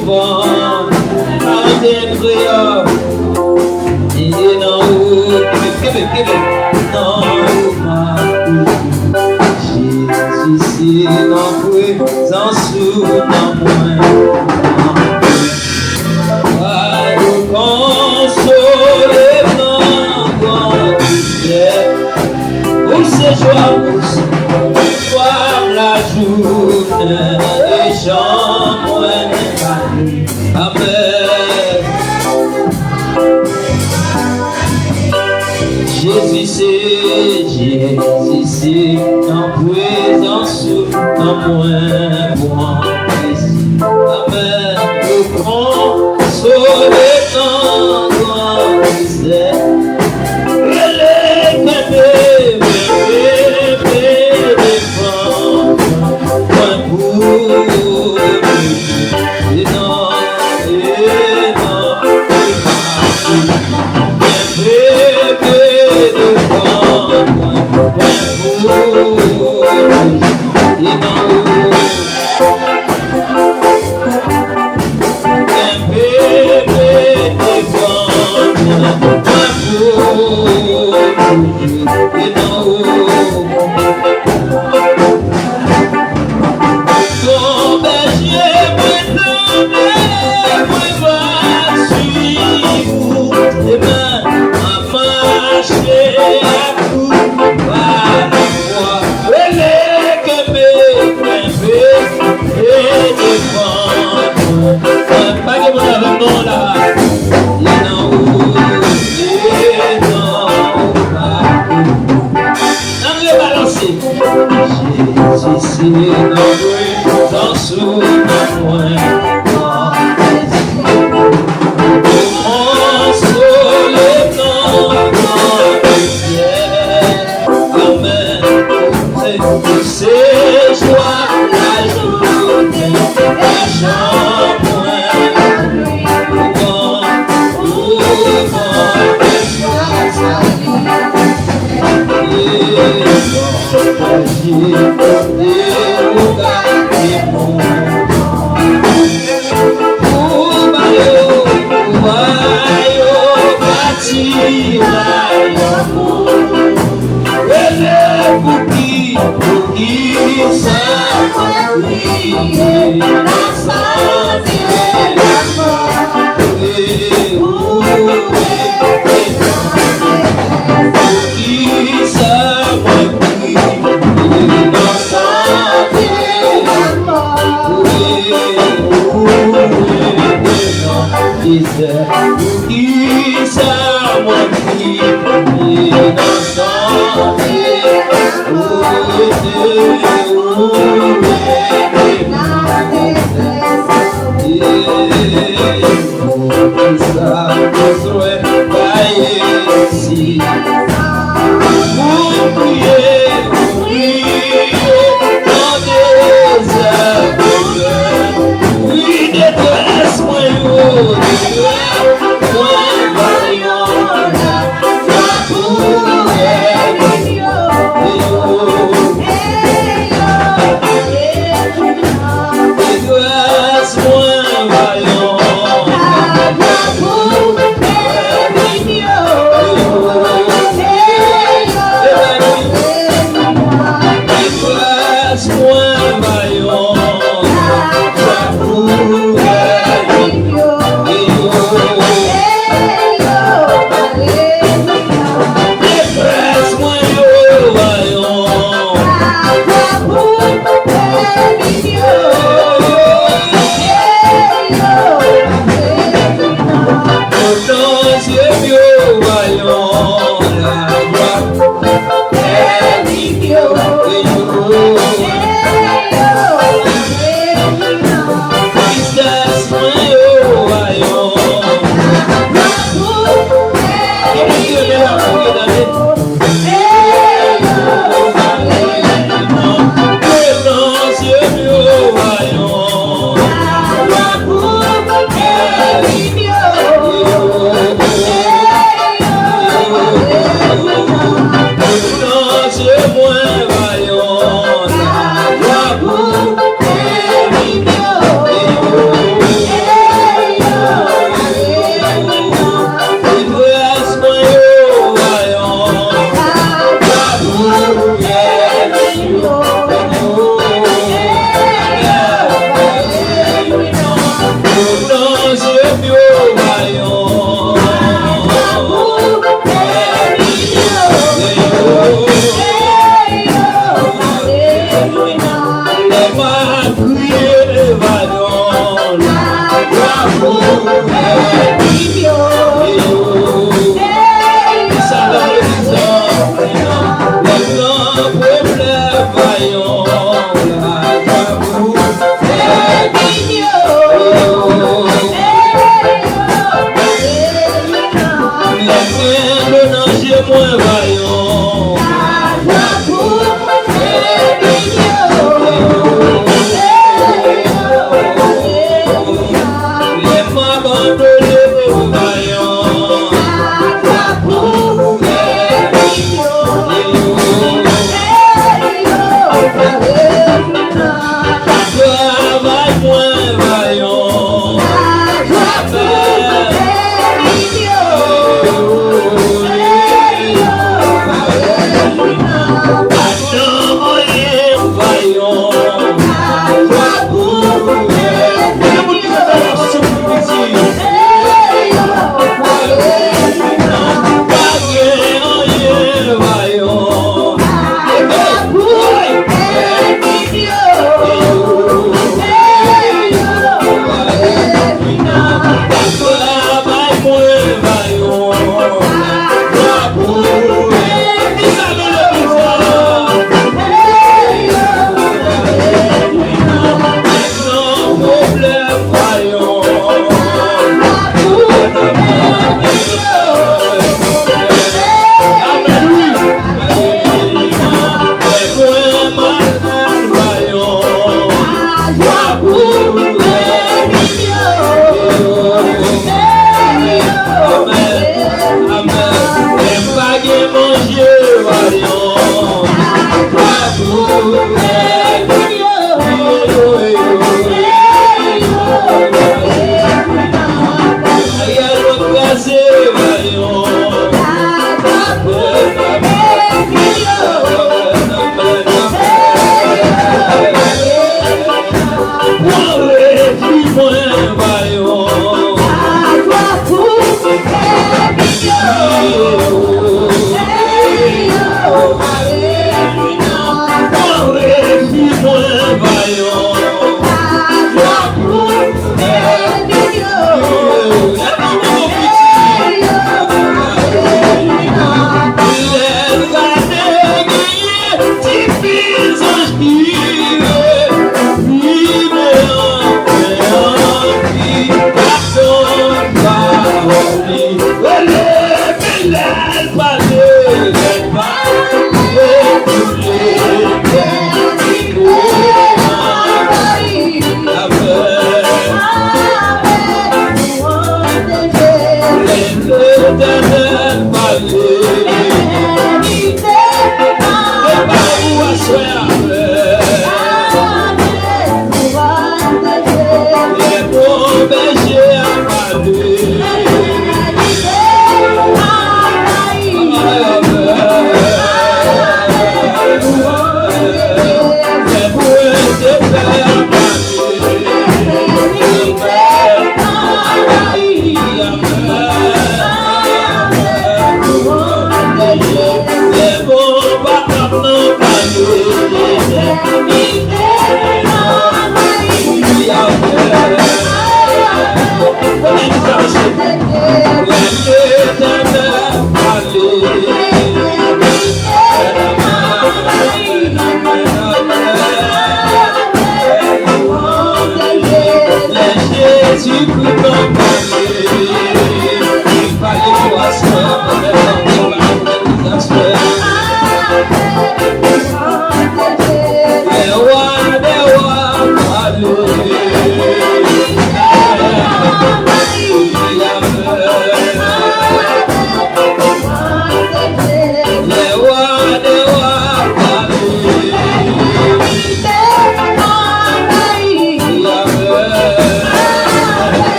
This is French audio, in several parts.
devant, avec prière, et non, Jésus, c'est dans présence sous dans moi. Consoler dans pour ces joies, soir la journée des gens Amen. Jésus c'est en présence en moins moi. Amen. Nous consoler dans misère.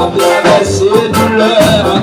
Blessed love.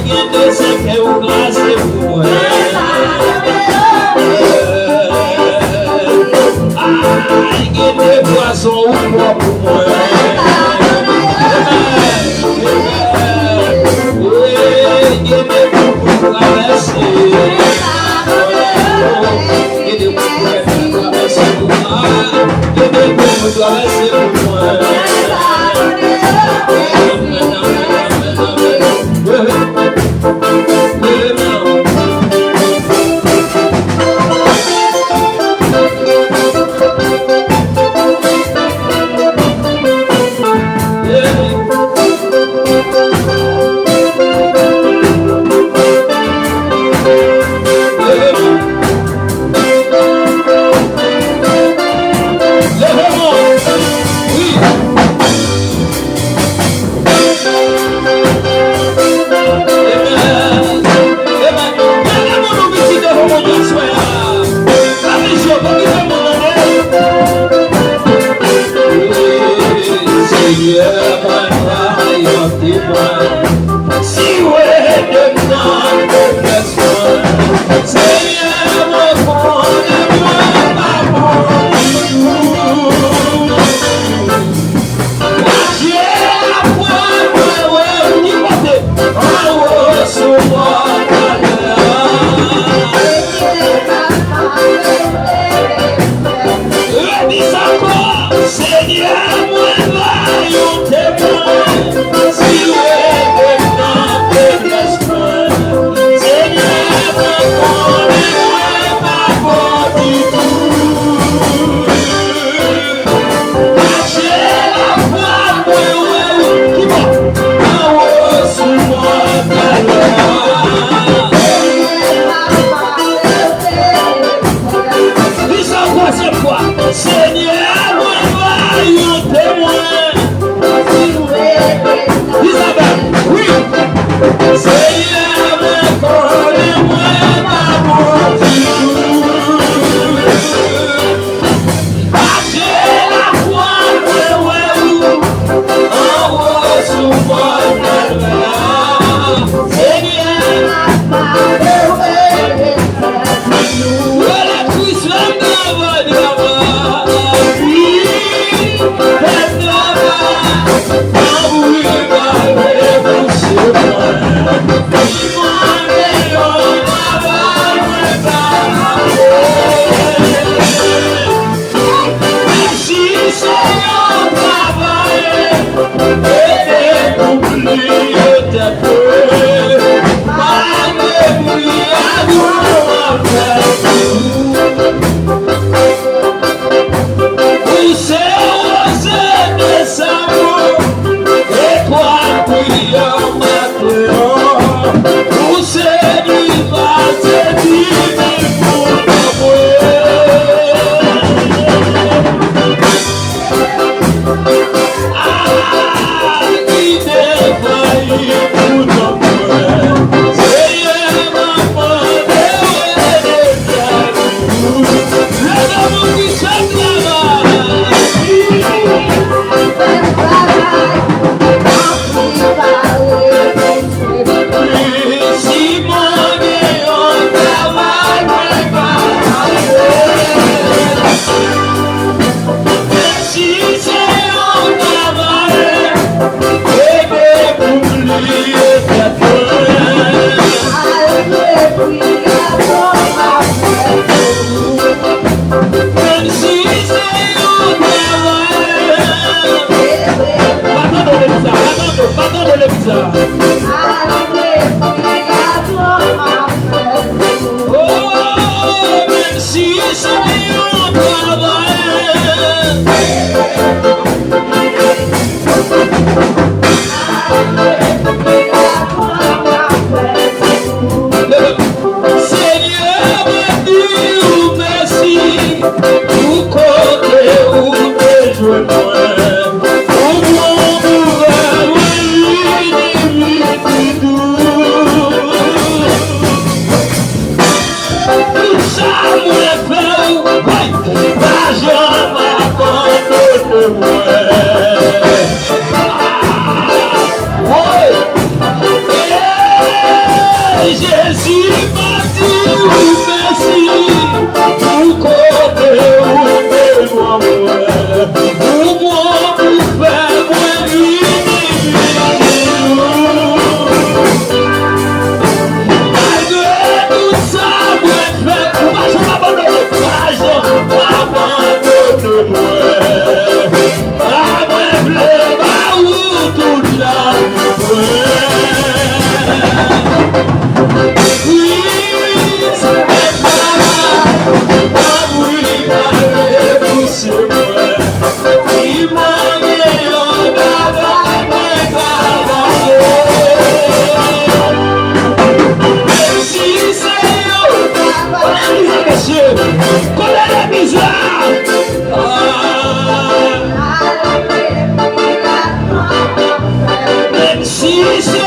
Get this, Jésus m'a dit merci pour côté de moi, pour moi, pour faire moi malgré tout ça, moi je vais pas m'abandonner, pas m'abandonner, pas me lever, pas où tout là. Si c'est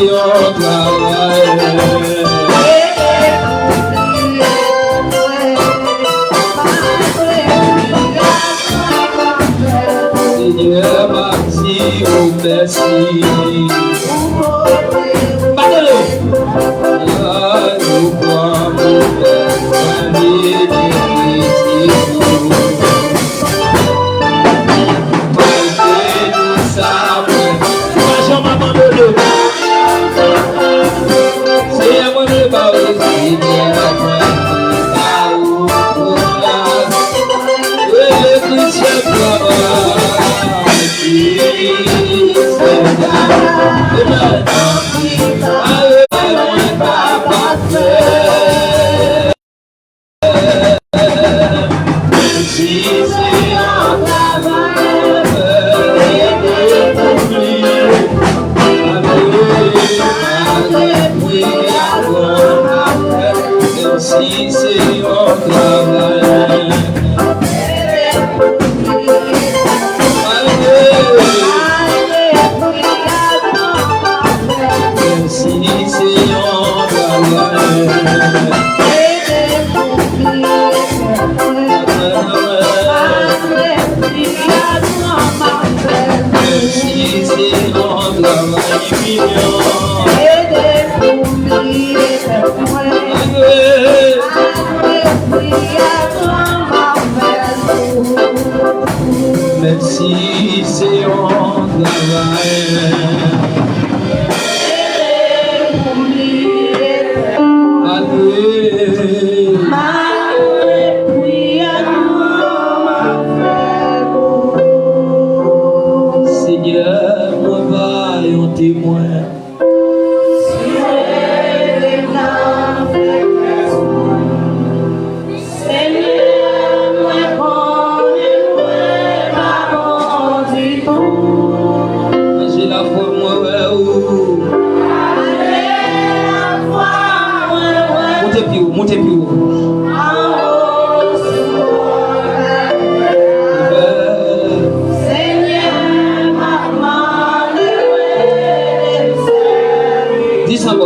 un travail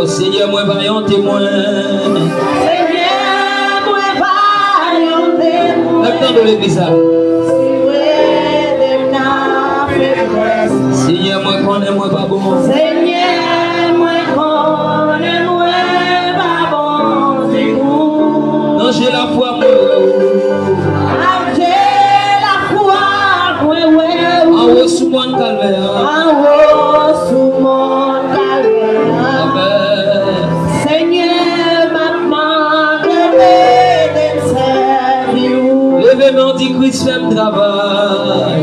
Seigneur, moi vaillant témoin. Seigneur, moi vaillant témoin. Maintenant de l'église. Seigneur, moi connais moi pas bon. Seigneur, moi connais moi pas bon. Non, j'ai la foi moi. J'ai la foi moi. En haut sous mon calvaire. En haut sous mon calvaire. Levez-moi, dit Christ, fais le travail.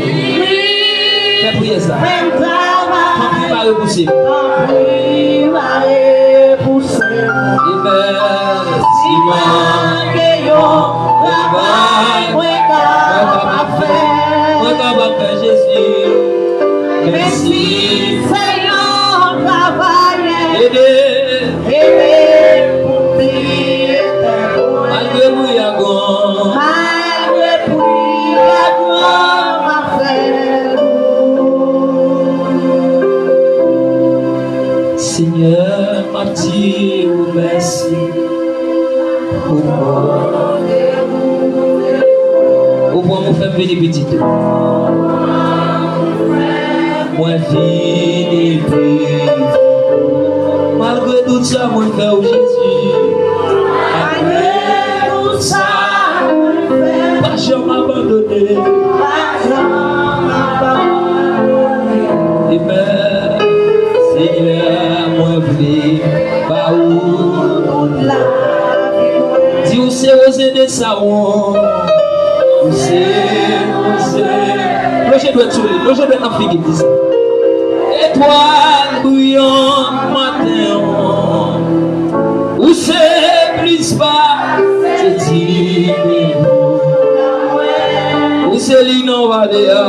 Fais prier ça. Fais le travail. Tant pis, va repousser. Tant pis, va repousser. Merci, Jésus. Merci, Seigneur, travail. Aidez pour prier. Malgré vous, Yagon. Seigneur, m'a dit merci pour moi. Pour moi, mon frère, venez petit. Moi, venez petit. Malgré tout ça, moi, frère Jésus. Malgré tout ça, mon frère. Pas jamais abandonné. Pas jamais abandonné. Amen. Seigneur, moi, v'lais, bah où dis où c'est osé de ça, où c'est, loge doit être loge doit être en figure, dis ça. Étoile bouillante matin, où c'est plus bas, c'est dit, où c'est l'innovateur.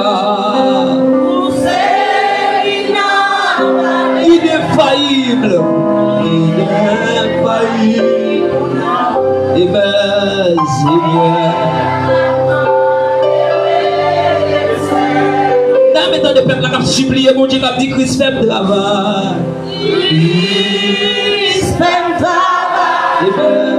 Infaillible, et ben Seigneur. Dans mes temps de peuple, la supplié mon Dieu, qui dit Christ fait le travail. Christ fait le travail. Et ben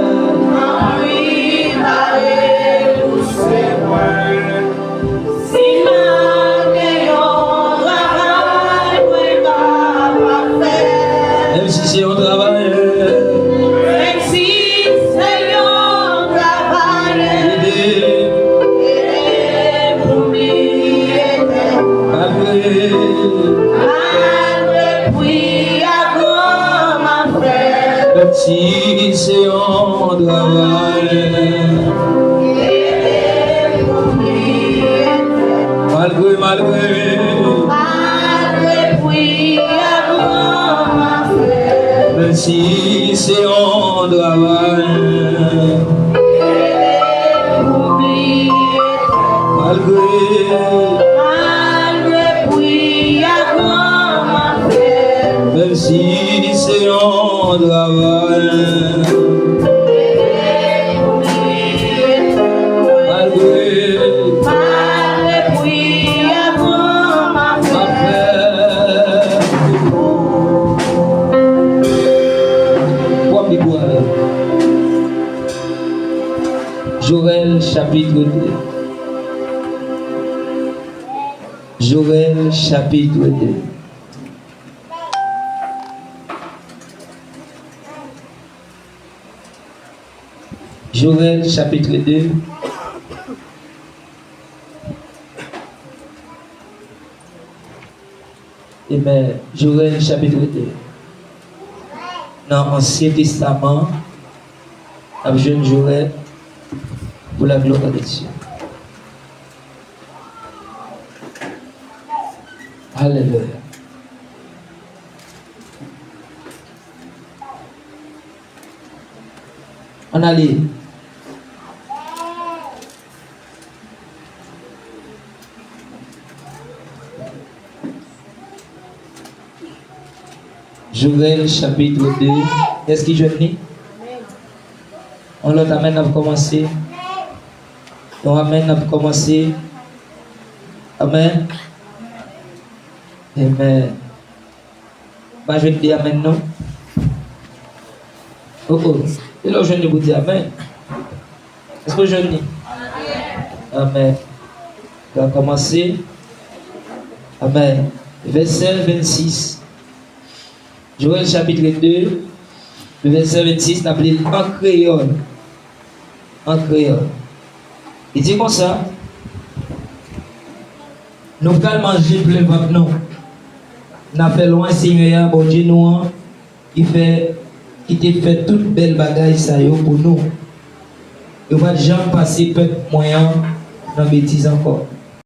c'est un travail. Malgré même si c'est un travail. Malgré même si c'est un travail. Joël chapitre 2. Joël chapitre 2. Joël chapitre 2. Amen. Joël chapitre 2. Dans l'Ancien Testament, la jeune Joël pour la gloire de Dieu. Alléluia. On allait. Joël chapitre 2. Est-ce que je venais? On l'autre amène à commencer. On amène à commencer. Amen. Amen. Bah, je vais te dire amen, non? Oh oh. Et là, je vais vous dire amen. Est-ce que je dis? Amen. On va commencer. Amen. Verset 26. Joël chapitre 2. Le verset 26, on appelle en créole. En créole. Il dit comme ça. Nous allons manger plein de nous. Nous avons fait loin Seigneur, bon Dieu, nous, qui te fait toute belle bagaille ça pour nous. Et on va jamais passer peu moyen dans bêtise encore.